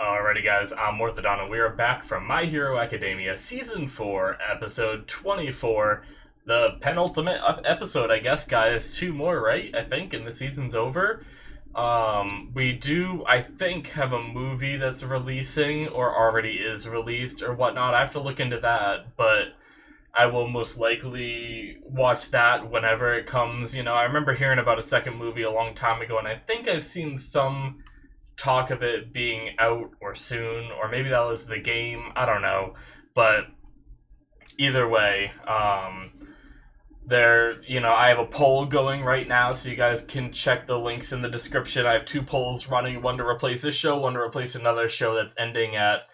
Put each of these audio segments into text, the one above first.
Alrighty, guys, I'm Morthadon, and we are back from My Hero Academia Season 4, Episode 24. The penultimate episode, I guess, guys. Two more, right? I think, and the season's over. We do, I think, have a movie that's releasing, or already is released, or whatnot. I have to look into that, but I will most likely watch that whenever it comes. I remember hearing about a second movie a long time ago, and I think I've seen some talk of it being out or soon, or maybe that was the game. I don't know, but either way, I have a poll going right now, so you guys can check the links in the description. I have two polls running: one to replace this show, one to replace another show that's ending at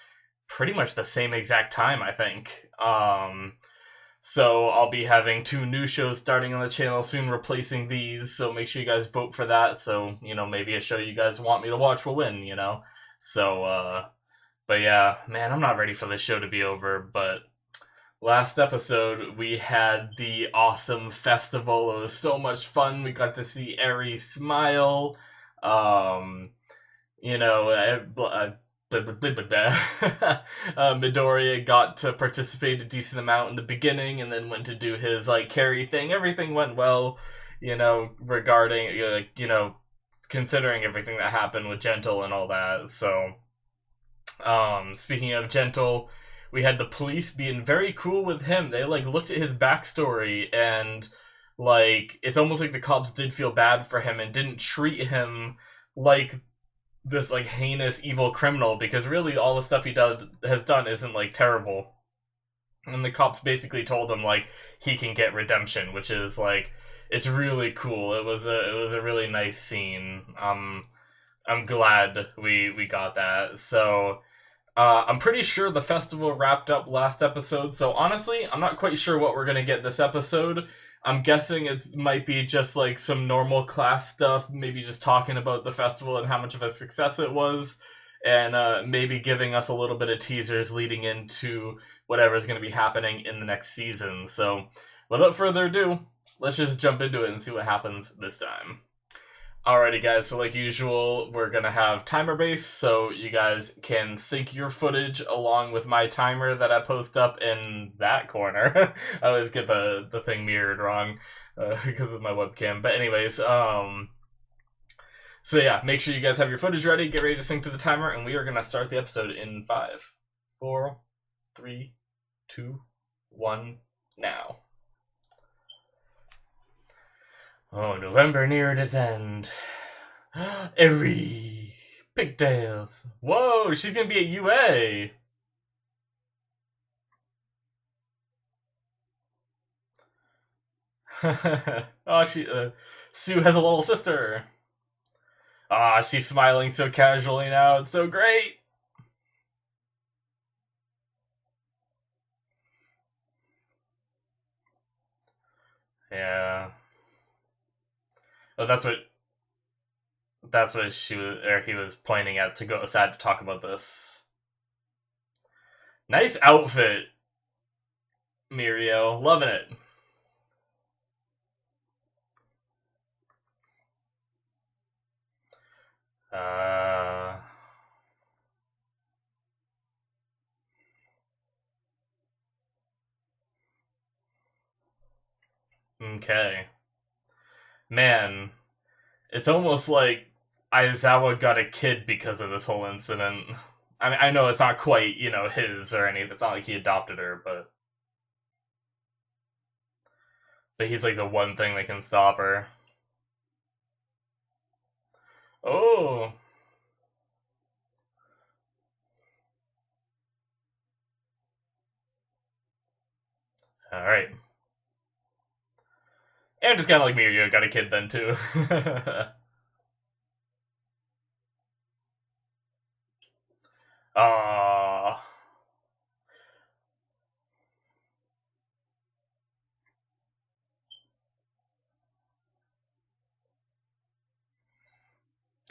pretty much the same exact time, I think. So I'll be having two new shows starting on the channel soon, replacing these. So make sure you guys vote for that. So maybe a show you guys want me to watch will win. So but yeah, man, I'm not ready for this show to be over. But last episode we had the awesome festival. It was so much fun. We got to see Eri smile. I Midoriya got to participate a decent amount in the beginning, and then went to do his carry thing. Everything went well, regarding considering everything that happened with Gentle and all that. So, speaking of Gentle, we had the police being very cool with him. They looked at his backstory, and it's almost like the cops did feel bad for him and didn't treat him like this heinous evil criminal, because really all the stuff he has done isn't terrible. And the cops basically told him he can get redemption, which is it's really cool. It was a really nice scene. I'm glad we got that. So I'm pretty sure the festival wrapped up last episode, so honestly I'm not quite sure what we're gonna get this episode. I'm guessing it might be just some normal class stuff, maybe just talking about the festival and how much of a success it was, and maybe giving us a little bit of teasers leading into whatever's going to be happening in the next season. So, without further ado, let's just jump into it and see what happens this time. Alrighty, guys, so like usual, we're gonna have timer based, so you guys can sync your footage along with my timer that I post up in that corner. I always get the thing mirrored wrong because of my webcam. But anyways, so yeah, make sure you guys have your footage ready, get ready to sync to the timer, and we are gonna start the episode in 5, 4, 3, 2, 1, now. Oh, November neared its end. Every pigtails. Whoa, she's gonna be at UA. Oh, Sue has a little sister. Ah, she's smiling so casually now. It's so great. Yeah. Oh, that's what he was pointing at to go aside to talk about this. Nice outfit, Mirio. Loving it. Okay. Man, it's almost like Aizawa got a kid because of this whole incident. I mean, I know it's not quite, his or anything. It's not like he adopted her, but he's the one thing that can stop her. Oh. Alright. And just kind of like Mirio got a kid then, too. Aww.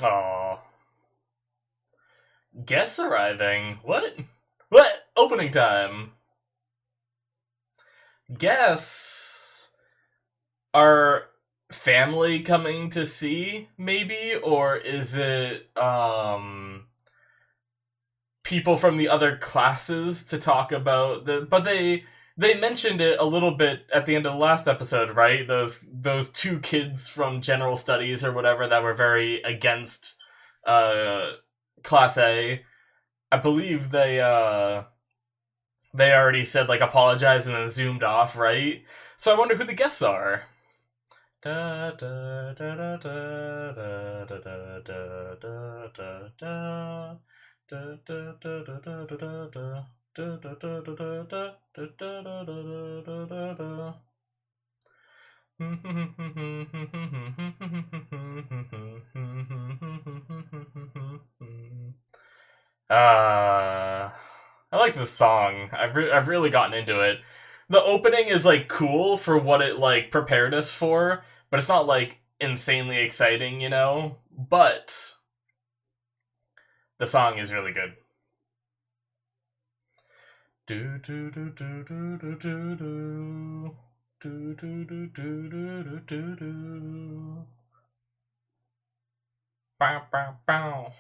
Aww. Guests arriving? What? What? Opening time. Guests are family coming to see, maybe? Or is it, people from the other classes to talk about but they mentioned it a little bit at the end of the last episode, right? Those two kids from general studies or whatever that were very against uh class A. I believe they already said like apologize and then zoomed off, right? So I wonder who the guests are. Da, da, da, da, da, da, da, da, da, da, da, da. Da, da, da, da, da, da, da, da. Da, da, da, da, da, da, da, da, da, da, da, da. I like this song. I've really gotten into it. The opening is like cool for what it like prepared us for, but it's not like insanely exciting, you know? But the song is really good. Do do do do do do do do. Do do do do do do do do. Bow bow bow.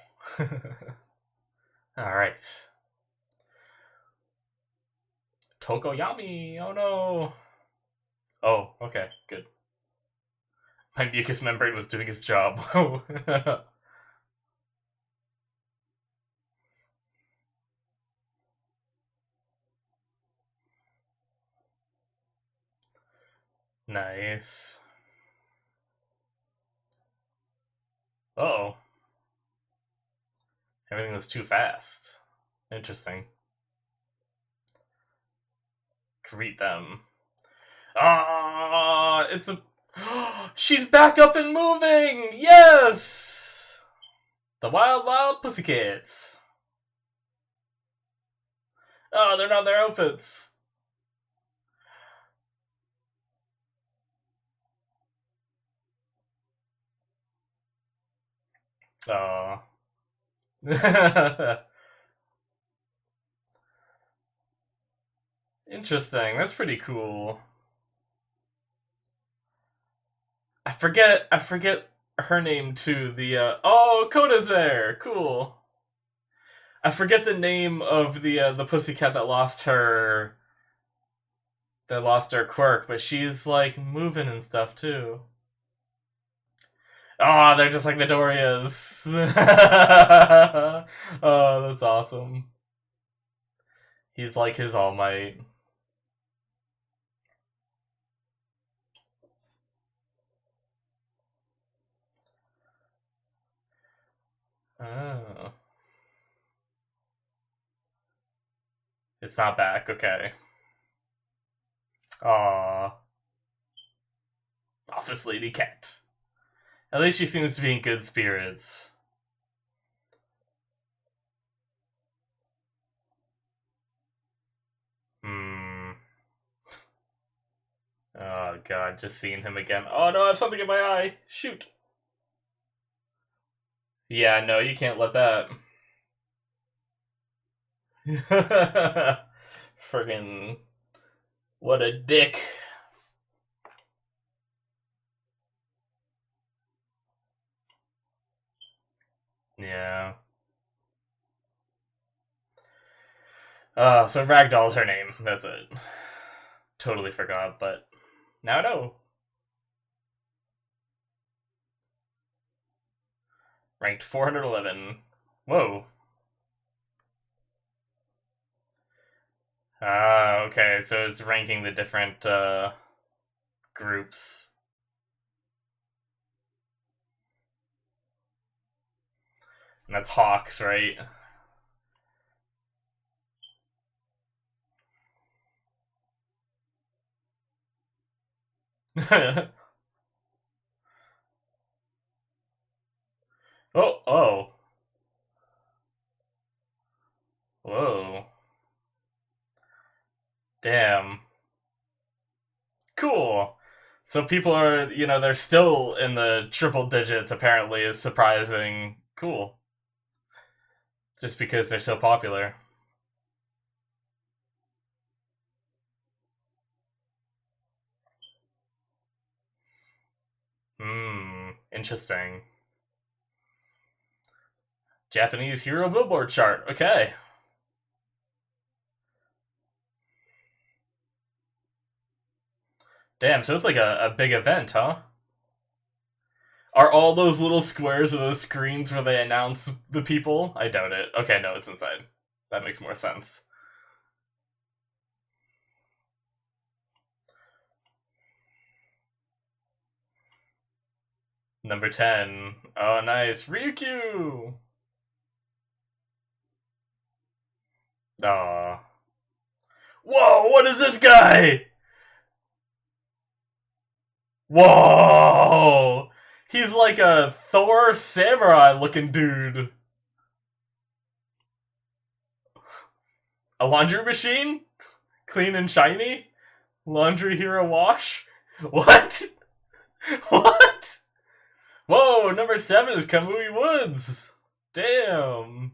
Alright. Tokoyami! Oh no! Oh, okay, good. My mucous membrane was doing its job. Nice. Uh-oh. Everything was too fast. Interesting. Greet them. Ah, it's the... She's back up and moving! Yes! The Wild Wild Pussycats. Oh, they're not in their outfits. Oh. Interesting. That's pretty cool. I forget her name too. Oh, Koda's there. Cool. I forget the name of the pussycat that lost her quirk, but she's like moving and stuff too. Oh, they're just like Midoriya's. Oh, that's awesome. He's like his All Might. Oh. It's not back, okay. Aw. Office Lady Cat. At least she seems to be in good spirits. Hmm. Oh god, just seeing him again. Oh no, I have something in my eye. Shoot. Yeah, no, you can't let that. Friggin' what a dick. Yeah. So Ragdoll's her name. That's it. Totally forgot, but now I know. Ranked 411. Whoa. Okay, so it's ranking the different groups. And that's Hawks, right? Oh, oh. Whoa. Damn. Cool. So people are, they're still in the triple digits, apparently, is surprising. Cool. Just because they're so popular. Hmm. Interesting. Japanese Hero Billboard chart. Okay. Damn, so it's like a big event, huh? Are all those little squares or those screens where they announce the people? I doubt it. Okay, no, it's inside. That makes more sense. Number 10. Oh, nice. Ryukyu! Aw. Whoa, what is this guy? Whoa! He's like a Thor samurai looking dude. A laundry machine? Clean and shiny? Laundry hero wash? What? What? Whoa, number 7 is Kamui Woods. Damn.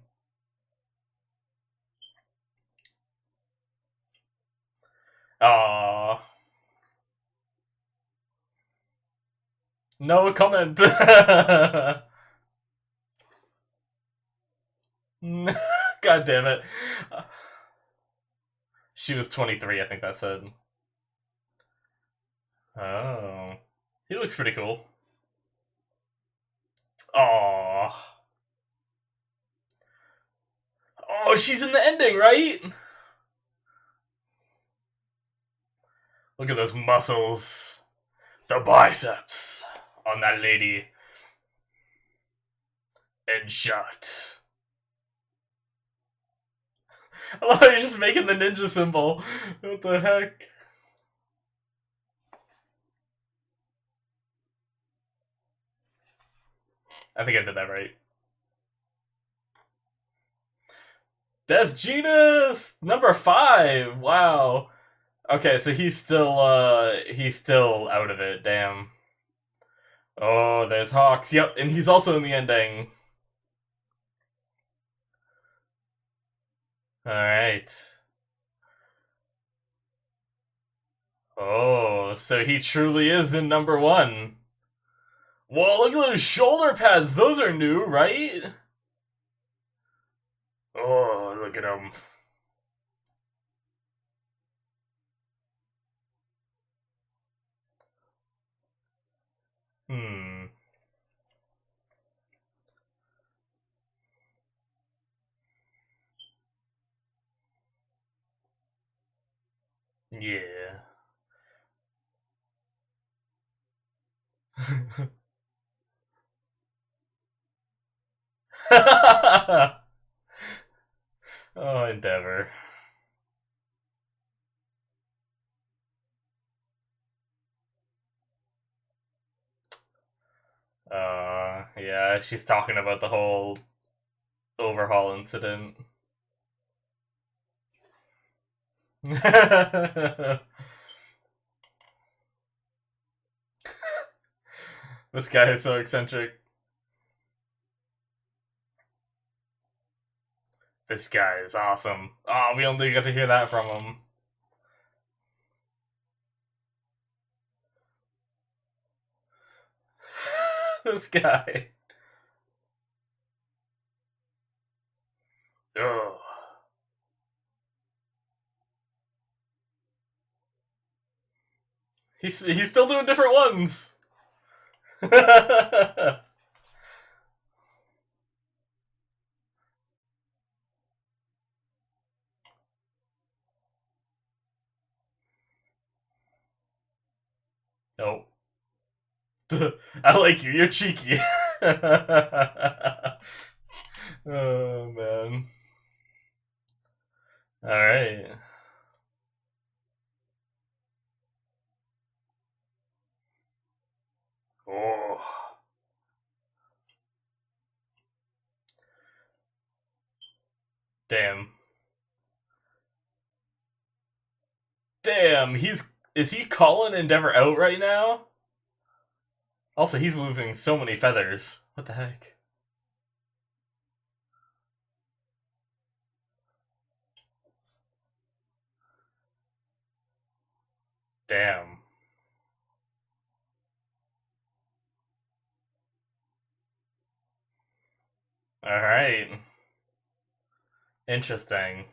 Aww. No comment. God damn it. She was 23, I think that said. Oh. He looks pretty cool. Aww. Oh, she's in the ending, right? Look at those muscles. The biceps on that lady. Headshot. I love how he's just making the ninja symbol. What the heck? I think I did that right. That's Genus! Number 5! Wow. Okay, so he's still out of it, damn. Oh, there's Hawks. Yep, and he's also in the ending. Alright. Oh, so he truly is in number 1. Whoa, look at those shoulder pads! Those are new, right? Oh, look at him. Hmm. Yeah. Oh, Endeavor. Yeah, she's talking about the whole overhaul incident. This guy is so eccentric. This guy is awesome. Oh, we only got to hear that from him. This guy. Oh. He's still doing different ones. Nope. I like you. You're cheeky. Oh man. All right. Oh. Damn. Damn. Is he calling Endeavor out right now? Also, he's losing so many feathers. What the heck? Damn. All right. Interesting.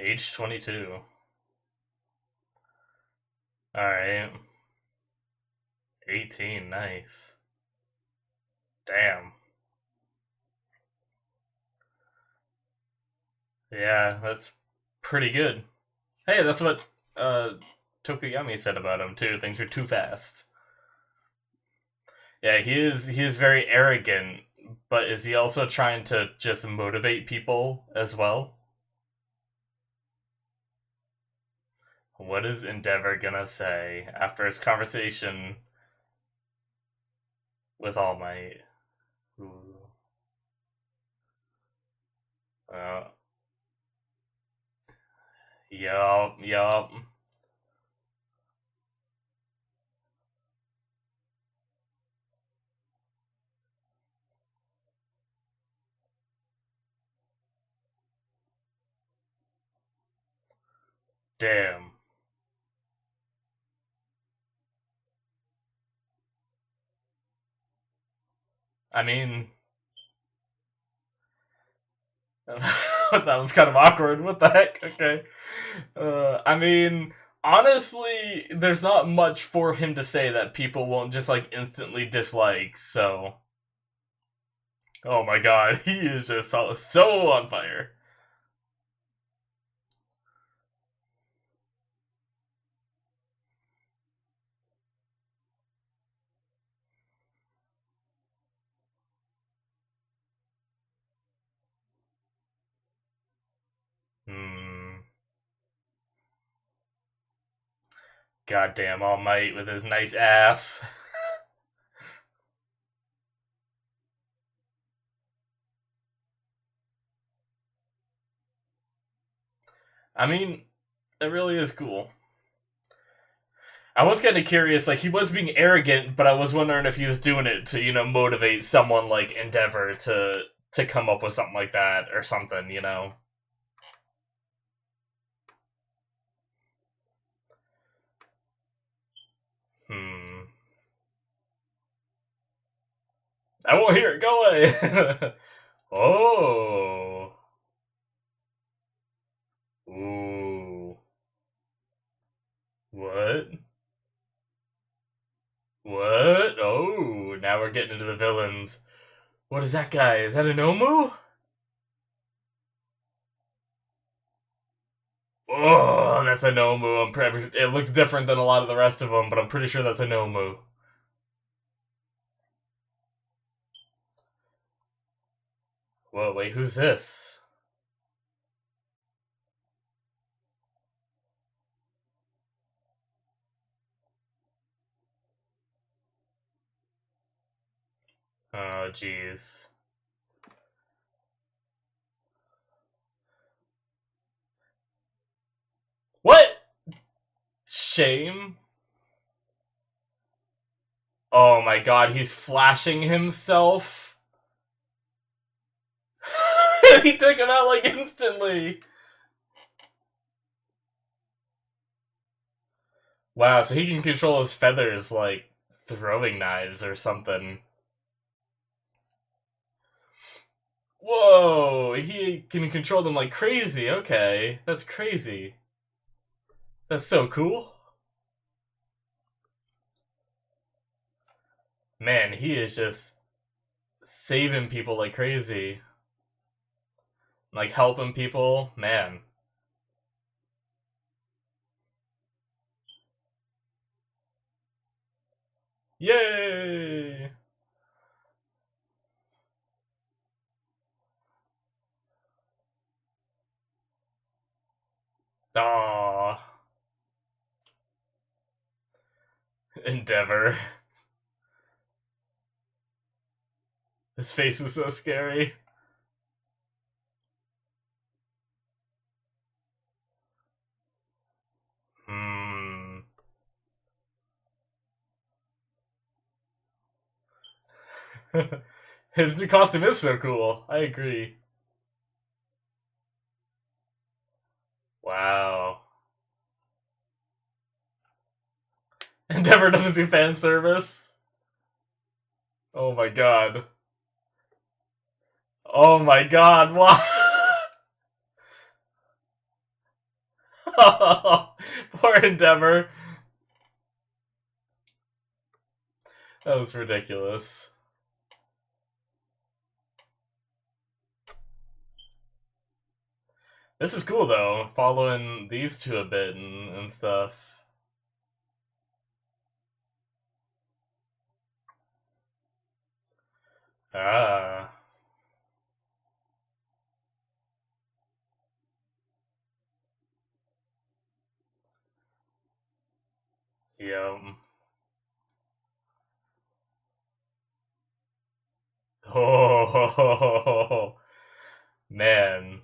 Age 22. Alright. 18, nice. Damn. Yeah, that's pretty good. Hey, that's what Tokuyami said about him too. Things are too fast. Yeah, he is very arrogant, but is he also trying to just motivate people as well? What is Endeavor gonna say after his conversation with All Might? Ooh. Uh, yup. Damn. I mean, that was kind of awkward. What the heck? Okay. I mean, honestly, there's not much for him to say that people won't just like instantly dislike. So, oh my god, he is just so on fire. Hmm. Goddamn All Might with his nice ass. I mean, that really is cool. I was kind of curious, like, he was being arrogant, but I was wondering if he was doing it to, motivate someone like Endeavor to come up with something like that or something, Hmm. I won't hear it. Go away. Oh. Ooh. What? What? Oh, now we're getting into the villains. What is that guy? Is that an Omu? Oh, that's a Nomu. It looks different than a lot of the rest of them, but I'm pretty sure that's a Nomu. Whoa, wait, who's this? Oh, jeez. What? Shame? Oh my god, he's flashing himself? He took him out like instantly. Wow, so he can control his feathers like throwing knives or something. Whoa, he can control them like crazy. Okay, that's crazy. That's so cool. Man, he is just saving people like crazy. Like helping people. Man. Yay! Aww. Endeavor. His face is so scary. Hmm. His new costume is so cool. I agree. Wow. Endeavor doesn't do fan service. Oh my god. Oh my god, why? Poor Endeavor. That was ridiculous. This is cool though, following these two a bit and stuff. Ah. Yep. Oh, man.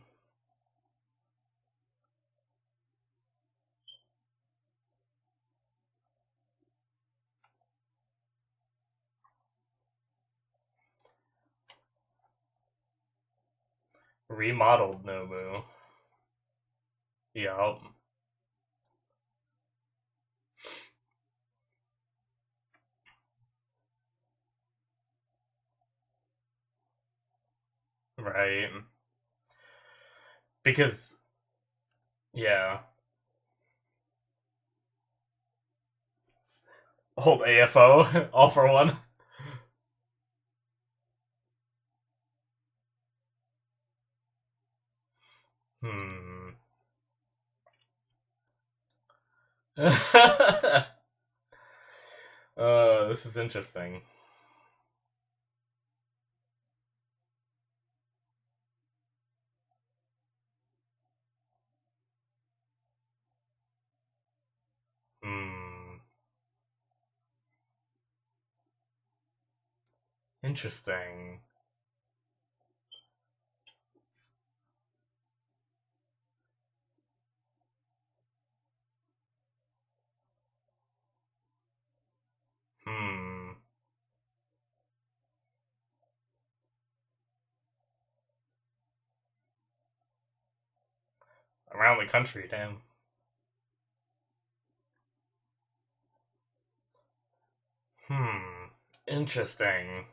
Remodeled Nomu. Yep. Right. Because, yeah. Old AFO, all for one. Hmm. This is interesting. Hmm. Interesting. Hmm. Around the country, damn. Hmm. Interesting.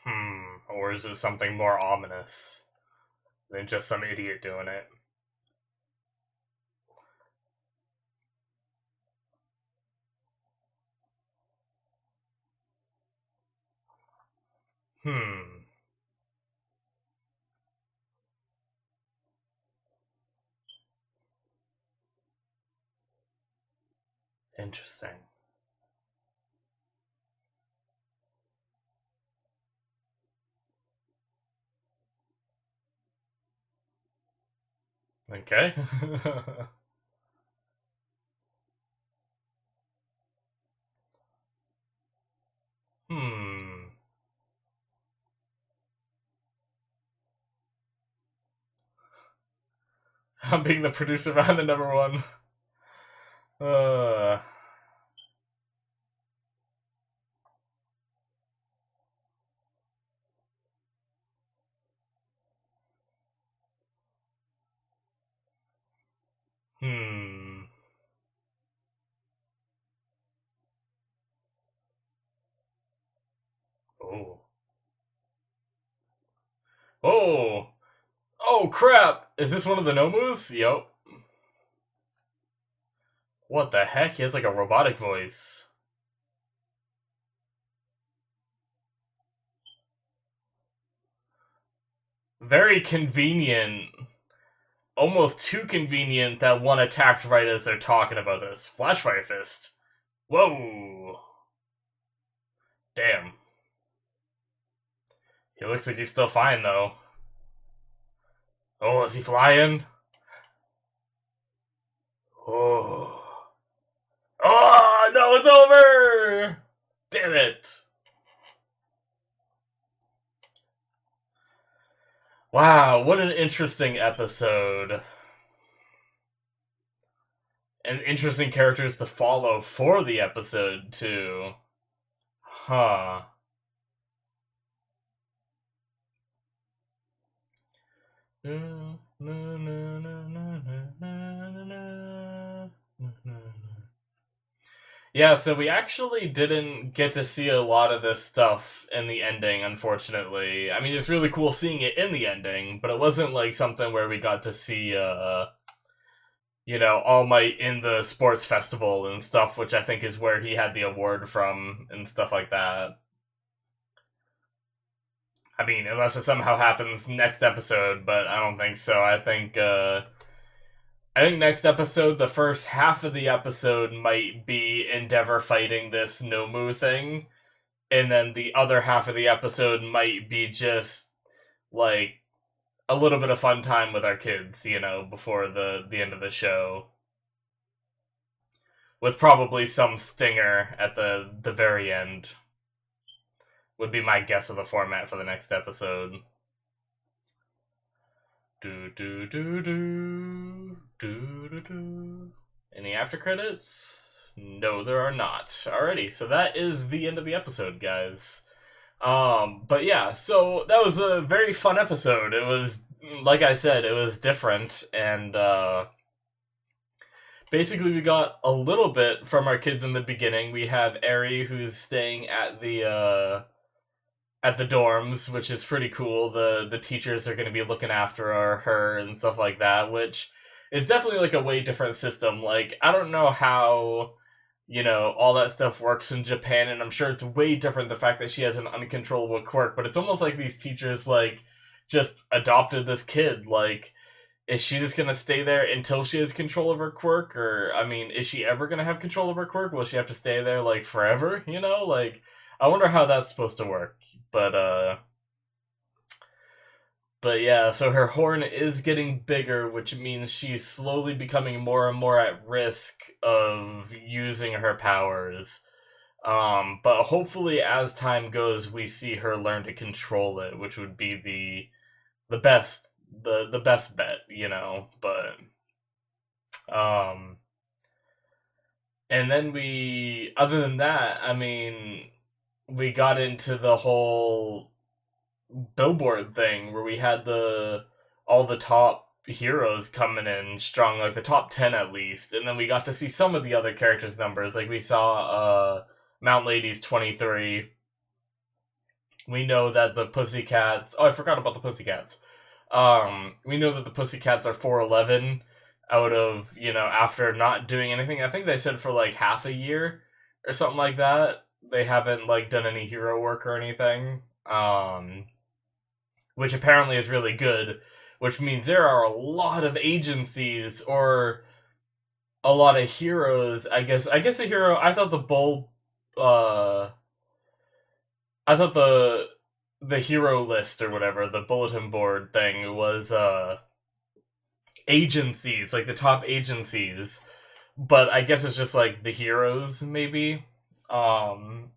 Hmm. Or is it something more ominous than just some idiot doing it? Hmm. Interesting. Okay. Hmm. I'm being the producer behind the number one. Uh. Hmm. Oh. Oh. Oh crap! Is this one of the Nomus? Yep. What the heck? He has like a robotic voice. Very convenient. Almost too convenient that one attacked right as they're talking about this. Flashfire Fist. Whoa. Damn. He looks like he's still fine though. Oh, is he flying? Oh. Oh, no, it's over! Damn it. Wow, what an interesting episode. And interesting characters to follow for the episode, too. Huh. Yeah, so we actually didn't get to see a lot of this stuff in the ending, unfortunately. I mean, it's really cool seeing it in the ending, but it wasn't like something where we got to see, All Might in the sports festival and stuff, which I think is where he had the award from and stuff like that. I mean, unless it somehow happens next episode, but I don't think so. I think next episode, the first half of the episode might be Endeavor fighting this Nomu thing, and then the other half of the episode might be just like a little bit of fun time with our kids, before the end of the show, with probably some stinger at the very end. Would be my guess of the format for the next episode. Do do do do do do do. Any after credits? No, there are not. Alrighty, so that is the end of the episode, guys. But yeah, so that was a very fun episode. It was, like I said, it was different, and basically we got a little bit from our kids in the beginning. We have Eri, who's staying at the dorms, which is pretty cool. The teachers are going to be looking after her and stuff like that, which is definitely like a way different system. Like, I don't know how all that stuff works in Japan, and I'm sure it's way different the fact that she has an uncontrollable quirk, but it's almost like these teachers, like, just adopted this kid. Like, is she just gonna stay there until she has control of her quirk? Or, I mean, is she ever gonna have control of her quirk? Will she have to stay there, like, forever? Like, I wonder how that's supposed to work. But, but yeah, so her horn is getting bigger, which means she's slowly becoming more and more at risk of using her powers. But hopefully, as time goes, we see her learn to control it, which would be the best the best bet. But um, and then other than that, I mean, we got into the whole billboard thing where we had all the top heroes coming in strong, like the top 10 at least, and then we got to see some of the other characters' numbers. Like we saw Mount Lady's 23. We know that the Pussycats, I forgot about the Pussycats. We know that the Pussycats are 411 out of, after not doing anything. I think they said for like half a year or something like that. They haven't like done any hero work or anything. Which apparently is really good, which means there are a lot of agencies or a lot of heroes. I guess a hero. I thought the hero list or whatever, the bulletin board thing was agencies, like the top agencies. But I guess it's just like the heroes, maybe. Um,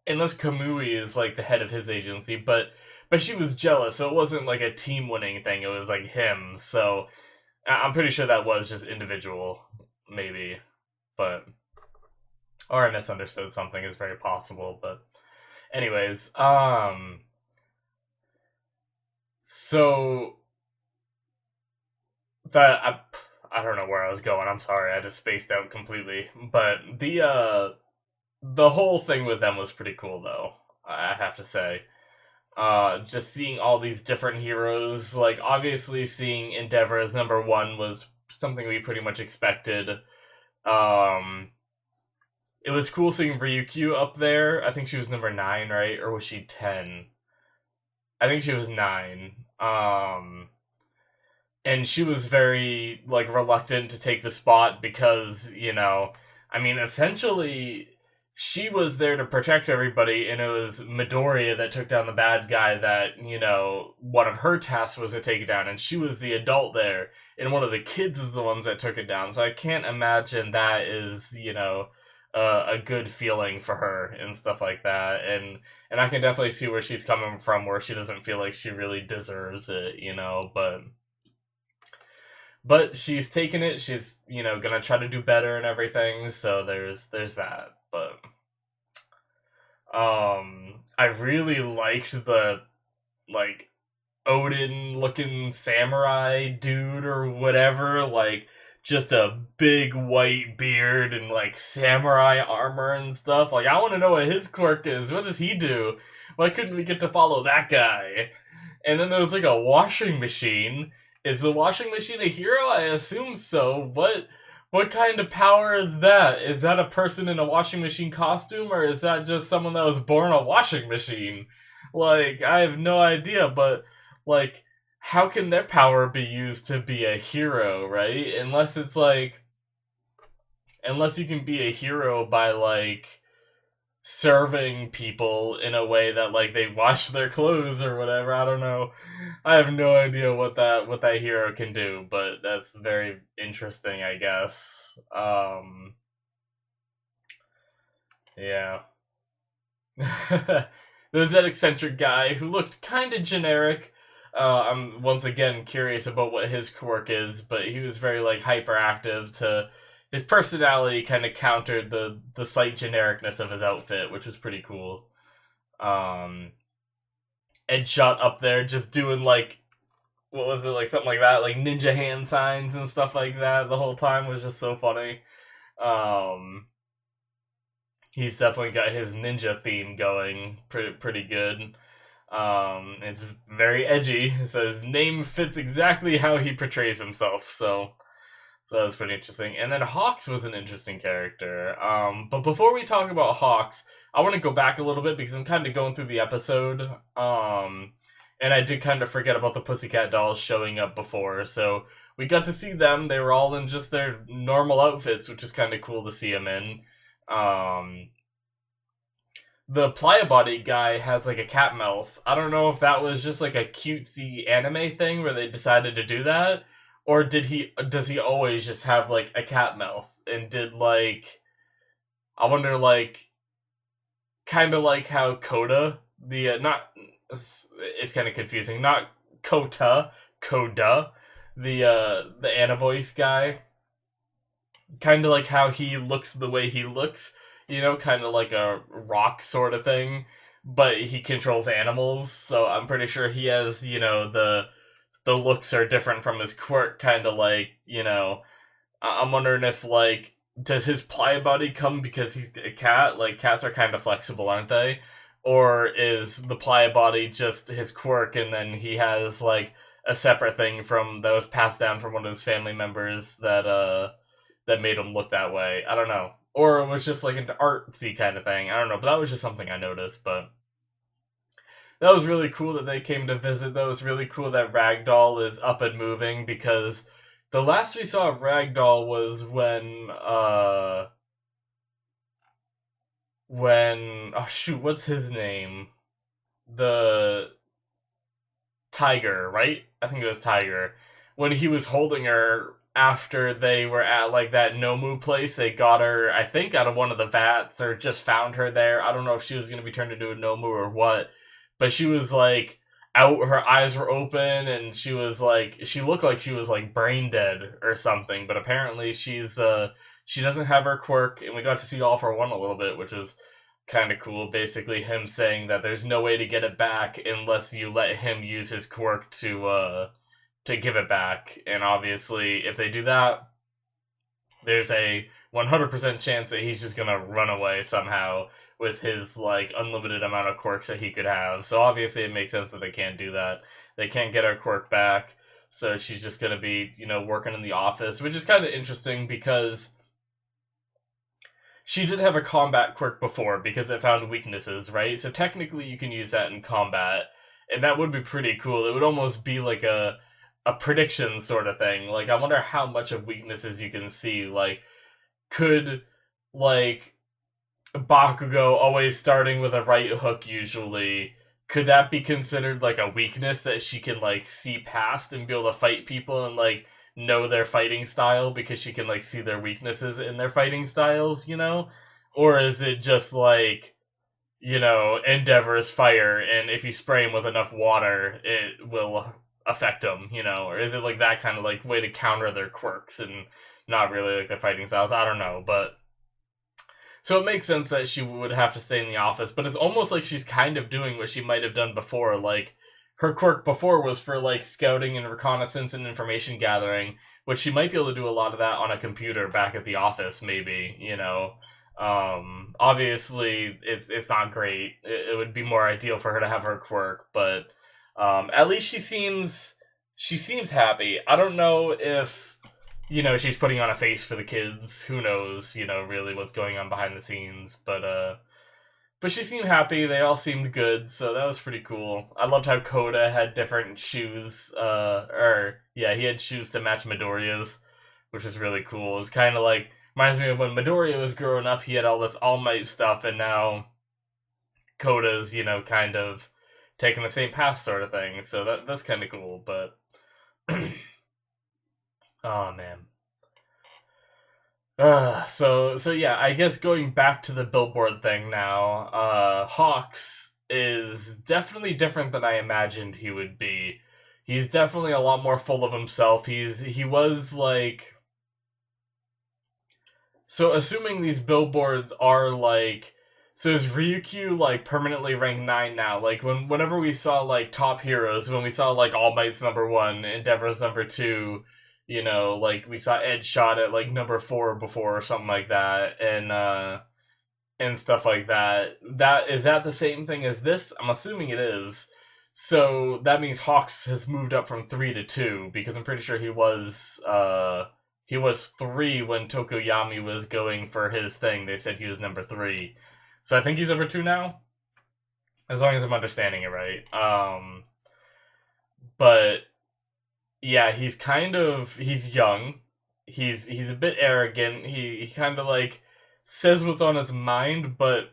Unless Kamui is like the head of his agency, but she was jealous, so it wasn't like a team winning thing. It was like him. So I'm pretty sure that was just individual, maybe. But or I misunderstood something is very possible. But anyways, so that I don't know where I was going. I'm sorry, I just spaced out completely. But the whole thing with them was pretty cool, though. I have to say. Just seeing all these different heroes, like obviously seeing Endeavor as number one was something we pretty much expected. Um, it was cool seeing Ryukyu up there. I think she was number 9, right? Or was she 10? I think she was 9. And she was very like reluctant to take the spot because I mean, essentially she was there to protect everybody, and it was Midoriya that took down the bad guy that one of her tasks was to take it down, and she was the adult there, and one of the kids is the ones that took it down. So I can't imagine that is a good feeling for her and stuff like that, and I can definitely see where she's coming from, where she doesn't feel like she really deserves it, but she's taking it. She's gonna try to do better and everything. So there's that. But I really liked the like Odin looking samurai dude or whatever. Like just a big white beard and like samurai armor and stuff. Like, I want to know what his quirk is. What does he do? Why couldn't we get to follow that guy? And then there's like a washing machine. Is the washing machine a hero? I assume so. What kind of power is that? Is that a person in a washing machine costume, or is that just someone that was born a washing machine? Like, I have no idea, but like, how can their power be used to be a hero, right? Unless you can be a hero by like serving people in a way that like they wash their clothes or whatever. I don't know. I have no idea what that hero can do, but that's very interesting, I guess. Yeah. There's that eccentric guy who looked kind of generic. I'm once again curious about what his quirk is, but he was very like hyperactive. To his personality kind of countered the slight genericness of his outfit, which was pretty cool. Ed shot up there just doing like, what was it, like something like that, like ninja hand signs and stuff like that. The whole time was just so funny. Um, he's definitely got his ninja theme going pretty good. It's very edgy. So his name fits exactly how he portrays himself. So that was pretty interesting. And then Hawks was an interesting character. But before we talk about Hawks, I want to go back a little bit because I'm kind of going through the episode. And I did kind of forget about the Pussycat Dolls showing up before. So we got to see them. They were all in just their normal outfits, which is kind of cool to see them in. The Pliabody guy has like a cat mouth. I don't know if that was just like a cutesy anime thing where they decided to do that, or does he always just have like a cat mouth? And did like, I wonder, like, kind of like how Coda, the not it's kind of confusing, not Coda, the Anna voice guy, kind of like how he looks the way he looks, kind of like a rock sort of thing, but he controls animals, so I'm pretty sure he has, the looks are different from his quirk, kind of like, I'm wondering if, like, does his Pliabody come because he's a cat? Like, cats are kind of flexible, aren't they? Or is the Pliabody just his quirk, and then he has, like, a separate thing that was passed down from one of his family members that made him look that way? I don't know. Or it was just, like, an artsy kind of thing. I don't know, but that was just something I noticed, but that was really cool that they came to visit. That was really cool that Ragdoll is up and moving, because the last we saw of Ragdoll was oh shoot, what's his name? The Tiger, right? I think it was Tiger. When he was holding her after they were at like that Nomu place, they got her, I think, out of one of the vats, or just found her there. I don't know if she was going to be turned into a Nomu or what, but she was like out, her eyes were open, and she looked like she was like brain dead or something, but apparently she doesn't have her quirk, and we got to see all for one a little bit, which was kind of cool. Basically him saying that there's no way to get it back unless you let him use his quirk to give it back, and obviously if they do that, there's a 100% chance that he's just gonna run away somehow with his like unlimited amount of quirks that he could have. So obviously it makes sense that they can't do that. They can't get her quirk back, so she's just gonna be, working in the office, which is kind of interesting because she did have a combat quirk before because it found weaknesses, right? So technically you can use that in combat, and that would be pretty cool. It would almost be like a prediction sort of thing. Like, I wonder how much of weaknesses you can see. Like, could, like, Bakugo always starting with a right hook usually, could that be considered like a weakness that she can like see past and be able to fight people and like know their fighting style because she can like see their weaknesses in their fighting styles, or is it just like, Endeavor's fire, and if you spray him with enough water it will affect them, or is it like that kind of like way to counter their quirks and not really like their fighting styles? I don't know, but so it makes sense that she would have to stay in the office, but it's almost like she's kind of doing what she might have done before. Like, her quirk before was for, like, scouting and reconnaissance and information gathering, which she might be able to do a lot of that on a computer back at the office, maybe, you know. Obviously, it's not great. It would be more ideal for her to have her quirk, but at least she seems happy. I don't know if she's putting on a face for the kids. Who knows? Really what's going on behind the scenes, but she seemed happy. They all seemed good, so that was pretty cool. I loved how Coda had different shoes. Or yeah, he had shoes to match Midoriya's, which was really cool. It was kind of like reminds me of when Midoriya was growing up. He had all this All Might stuff, and now Coda's kind of taking the same path, sort of thing. So that's kind of cool. But oh man. So yeah, I guess going back to the billboard thing now, Hawks is definitely different than I imagined he would be. He's definitely a lot more full of himself. He was like, so assuming these billboards are like, so is Ryukyu like permanently ranked 9 now? Like whenever we saw like top heroes, when we saw like All Might's number 1, Endeavor's number 2, like we saw Ed shot at like number 4 before or something like that, and stuff like that. That the same thing as this? I'm assuming it is. So that means Hawks has moved up from 3 to 2, because I'm pretty sure he was 3 when Tokoyami was going for his thing. They said he was number 3. So I think he's number 2 now, as long as I'm understanding it right. But yeah, he's young. He's a bit arrogant. He kind of like says what's on his mind, but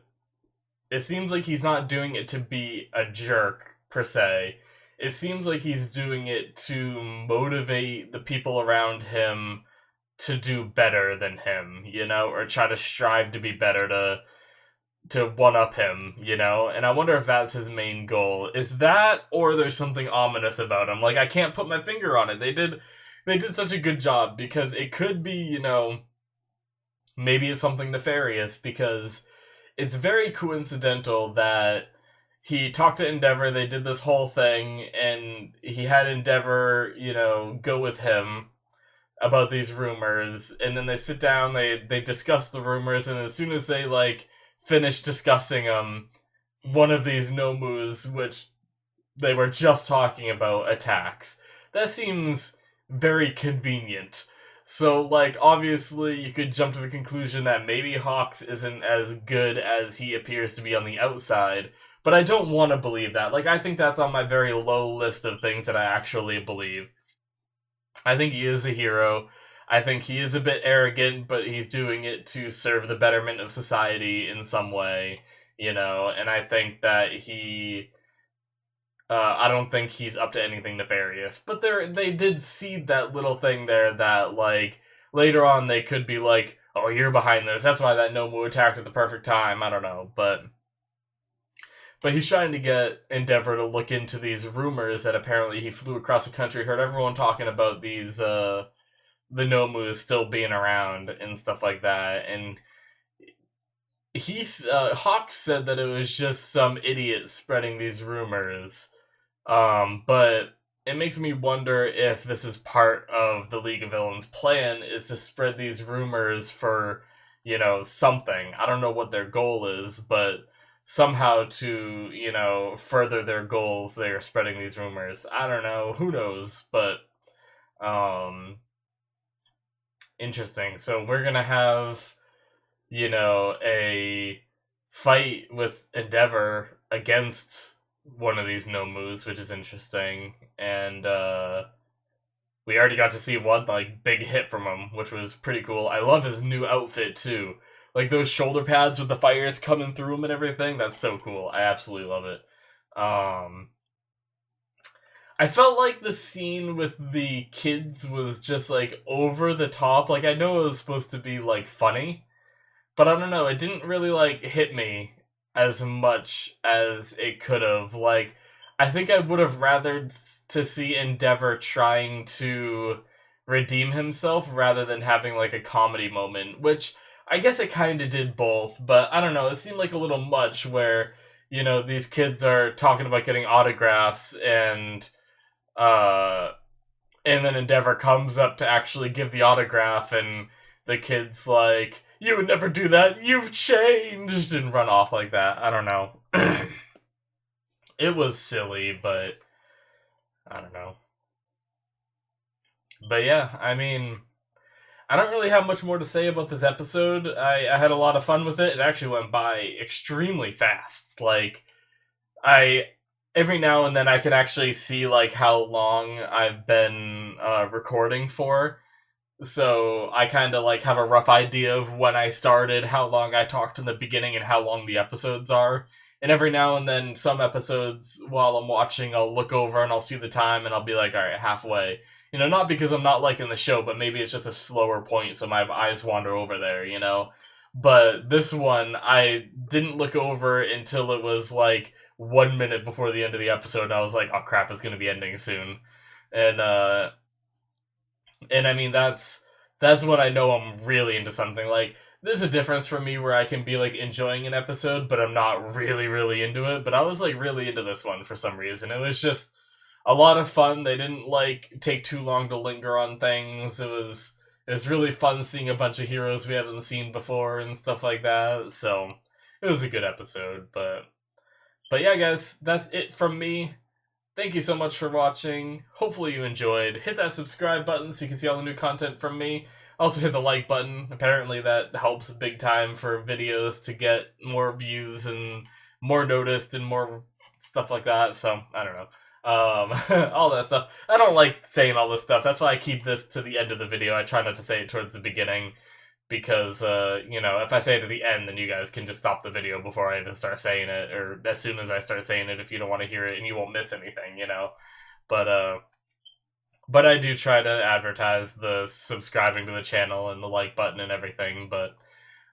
it seems like he's not doing it to be a jerk per se. It seems like he's doing it to motivate the people around him to do better than him, or try to strive to be better, to one up him, and I wonder if that's his main goal. Is that, or there's something ominous about him? Like, I can't put my finger on it. They did such a good job, because it could be, maybe it's something nefarious, because it's very coincidental that he talked to Endeavor, they did this whole thing, and he had Endeavor, go with him about these rumors, and then they sit down, they discuss the rumors, and as soon as they, like, finish discussing them, one of these Nomus, which they were just talking about, attacks. That seems very convenient. So, like, obviously, you could jump to the conclusion that maybe Hawks isn't as good as he appears to be on the outside, but I don't want to believe that. Like, I think that's on my very low list of things that I actually believe. I think he is a hero. I think he is a bit arrogant, but he's doing it to serve the betterment of society in some way, and I think that I don't think he's up to anything nefarious. But they did seed that little thing there that, like, later on they could be like, oh, you're behind this. That's why that Nomu attacked at the perfect time. I don't know, but he's trying to get Endeavor to look into these rumors that apparently he flew across the country, heard everyone talking about these, the Nomus still being around and stuff like that, and Hawk said that it was just some idiot spreading these rumors, but it makes me wonder if this is part of the League of Villains' plan, is to spread these rumors for, something. I don't know what their goal is, but somehow to, further their goals, they are spreading these rumors. I don't know. Who knows? But, interesting. So we're gonna have, a fight with Endeavor against one of these Nomus, which is interesting. And, we already got to see one, like, big hit from him, which was pretty cool. I love his new outfit, too. Like, those shoulder pads with the fires coming through them and everything, that's so cool. I absolutely love it. I felt like the scene with the kids was just, like, over the top. Like, I know it was supposed to be, like, funny, but I don't know, it didn't really, like, hit me as much as it could have. Like, I think I would have rather to see Endeavor trying to redeem himself rather than having, like, a comedy moment, which I guess it kind of did both, but I don't know, it seemed like a little much where, these kids are talking about getting autographs, and And then Endeavor comes up to actually give the autograph, and the kid's like, "You would never do that. You've changed," and run off like that. I don't know. It was silly, but I don't know. But yeah, I mean, I don't really have much more to say about this episode. I had a lot of fun with it. It actually went by extremely fast. Like, I every now and then I can actually see like how long I've been recording for. So I kind of like have a rough idea of when I started, how long I talked in the beginning, and how long the episodes are. And every now and then, some episodes while I'm watching, I'll look over and I'll see the time and I'll be like, all right, halfway. You know, not because I'm not liking the show, but maybe it's just a slower point, so my eyes wander over there, you know? But this one, I didn't look over until it was like 1 minute before the end of the episode, and I was like, oh crap, it's gonna be ending soon. And, and I mean that's when I know I'm really into something. Like there's a difference for me where I can be like enjoying an episode, but I'm not really into it. But I was like really into this one for some reason. It was just a lot of fun. They didn't like take too long to linger on things. It was really fun seeing a bunch of heroes we haven't seen before and stuff like that. So it was a good episode. But yeah, guys, that's it from me. Thank you so much for watching. Hopefully you enjoyed. Hit that subscribe button so you can see all the new content from me. Also hit the like button. Apparently that helps big time for videos to get more views and more noticed and more stuff like that. So, I don't know. All that stuff. I don't like saying all this stuff. That's why I keep this to the end of the video. I try not to say it towards the beginning because if I say it at the end, then you guys can just stop the video before I even start saying it, or as soon as I start saying it if you don't want to hear it, and you won't miss anything. But I do try to advertise the subscribing to the channel and the like button and everything, but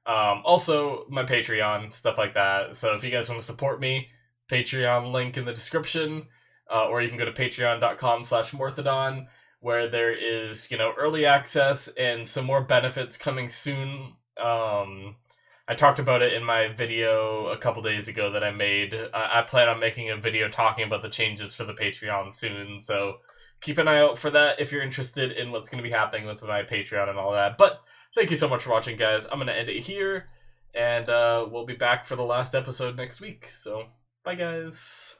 also my Patreon, stuff like that. So if you guys want to support me, Patreon link in the description, or you can go to patreon.com/Morthadon, where there is, early access and some more benefits coming soon. I talked about it in my video a couple days ago that I made. I plan on making a video talking about the changes for the Patreon soon, so keep an eye out for that if you're interested in what's going to be happening with my Patreon and all that. But thank you so much for watching, guys. I'm going to end it here, and we'll be back for the last episode next week. So, bye, guys.